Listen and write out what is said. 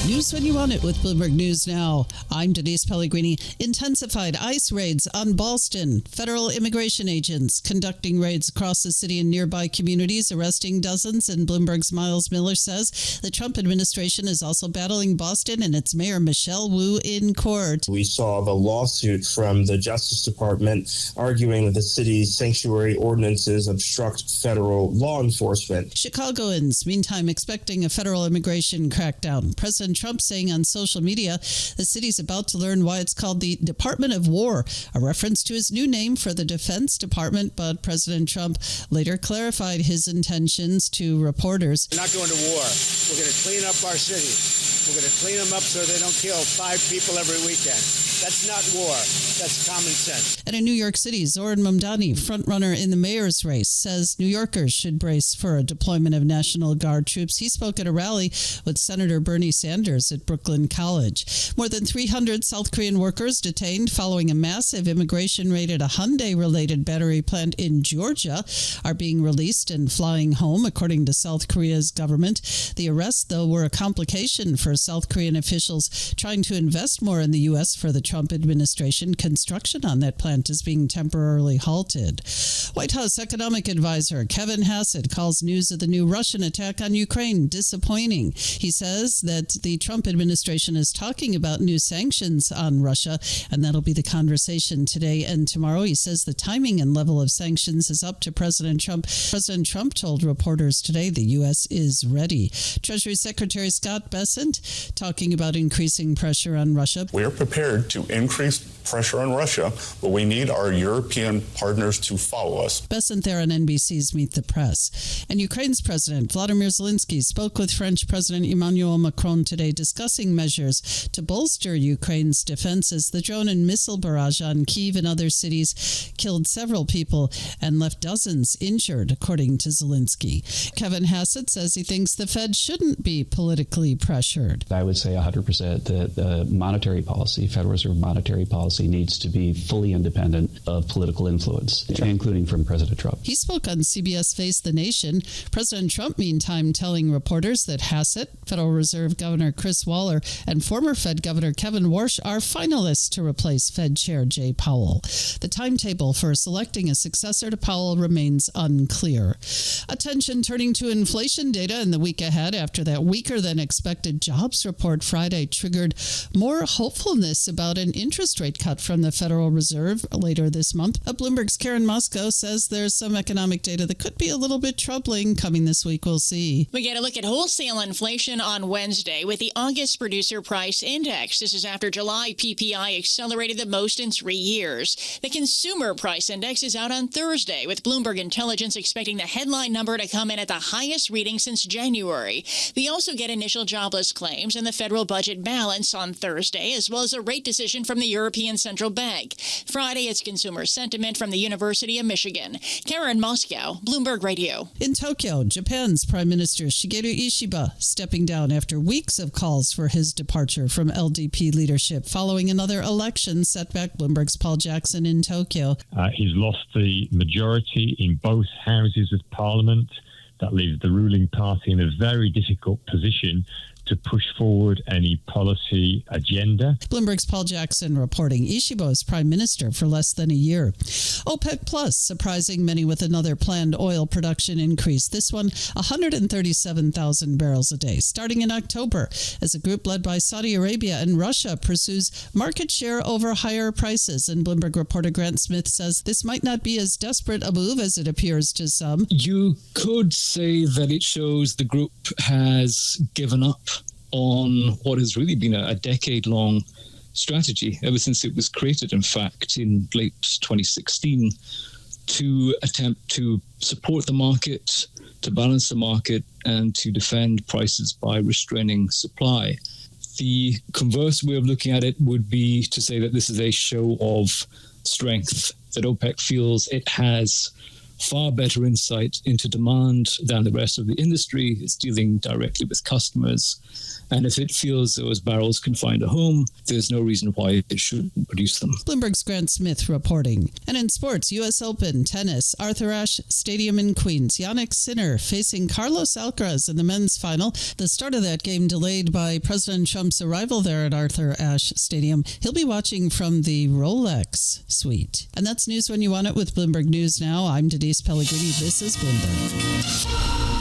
News when you want it with Bloomberg News Now. I'm Denise Pellegrini. Intensified ICE raids on Boston. Federal immigration agents conducting raids across the city and nearby communities, arresting dozens. And Bloomberg's Miles Miller says the Trump administration is also battling Boston and its mayor, Michelle Wu, in court. We saw the lawsuit from the Justice Department arguing that the city's sanctuary ordinances obstruct federal law enforcement. Chicagoans, meantime, expecting a federal immigration crackdown. President Trump saying on social media the city's about to learn why it's called the Department of War, a reference to his new name for the Defense Department. But President Trump later clarified his intentions to reporters. We're not going to war. We're going to clean up our city. We're going to clean them up so they don't kill 5 people every weekend. That's not war. That's common sense. And in New York City, Zoran Mamdani, frontrunner in the mayor's race, says New Yorkers should brace for a deployment of National Guard troops. He spoke at a rally with Senator Bernie Sanders at Brooklyn College. More than 300 South Korean workers detained following a massive immigration raid at a Hyundai-related battery plant in Georgia are being released and flying home, according to South Korea's government. The arrests, though, were a complication for South Korean officials trying to invest more in the U.S. for the Trump administration. Construction on that plant is being temporarily halted. White House economic advisor Kevin Hassett calls news of the new Russian attack on Ukraine disappointing. He says that the Trump administration is talking about new sanctions on Russia, and that'll be the conversation today and tomorrow. He says the timing and level of sanctions is up to President Trump. President Trump told reporters today the U.S. is ready. Treasury Secretary Scott Bessent talking about increasing pressure on Russia. We are prepared to increase pressure on Russia, but we need our European partners to follow us. Bessent there on NBC's Meet the Press. And Ukraine's President Vladimir Zelensky spoke with French President Emmanuel Macron today discussing measures to bolster Ukraine's defenses. The drone and missile barrage on Kyiv and other cities killed several people and left dozens injured, according to Zelensky. Kevin Hassett says he thinks the Fed shouldn't be politically pressured. I would say 100% that the monetary policy, Federal Reserve monetary policy, needs to be fully independent of political influence, including from President Trump. He spoke on CBS Face the Nation. President Trump, meantime, telling reporters that Hassett, Federal Reserve Governor Chris Waller, and former Fed Governor Kevin Warsh are finalists to replace Fed Chair Jay Powell. The timetable for selecting a successor to Powell remains unclear. Attention turning to inflation data in the week ahead after that weaker-than-expected jobs report Friday triggered more hopefulness about an interest rate cut from the Federal Reserve later this month. Bloomberg's Karen Moscow says there's some economic data that could be a little bit troubling coming this week. We'll see. We get a look at wholesale inflation on Wednesday with the August Producer Price Index. This is after July PPI accelerated the most in 3 years. The Consumer Price Index is out on Thursday, with Bloomberg Intelligence expecting the headline number to come in at the highest reading since January. We also get initial jobless claims and the federal budget balance on Thursday, as well as a rate decision from the European Central Bank. Friday, it's consumer sentiment from the University of Michigan. Karen Moscow, Bloomberg Radio. In Tokyo, Japan's Prime Minister Shigeru Ishiba stepping down after weeks of calls for his departure from LDP leadership following another election setback. Bloomberg's Paul Jackson in Tokyo. He's lost the majority in both houses of Parliament. That leaves the ruling party in a very difficult position to push forward any policy agenda. Bloomberg's Paul Jackson reporting. Ishiba is prime minister for less than a year. OPEC Plus surprising many with another planned oil production increase. This one, 137,000 barrels a day, starting in October, as a group led by Saudi Arabia and Russia pursues market share over higher prices. And Bloomberg reporter Grant Smith says this might not be as desperate a move as it appears to some. You could say that it shows the group has given up on what has really been a decade-long strategy, ever since it was created, in fact, in late 2016, to attempt to support the market, to balance the market, and to defend prices by restraining supply. The converse way of looking at it would be to say that this is a show of strength, that OPEC feels it has far better insight into demand than the rest of the industry. It's dealing directly with customers. And if it feels those barrels can find a home, there's no reason why it shouldn't produce them. Bloomberg's Grant Smith reporting. And in sports, U.S. Open tennis, Arthur Ashe Stadium in Queens. Jannik Sinner facing Carlos Alcaraz in the men's final. The start of that game delayed by President Trump's arrival there at Arthur Ashe Stadium. He'll be watching from the Rolex suite. And that's news when you want it with Bloomberg News Now. I'm Denise Pellegrini. This is Bloomberg.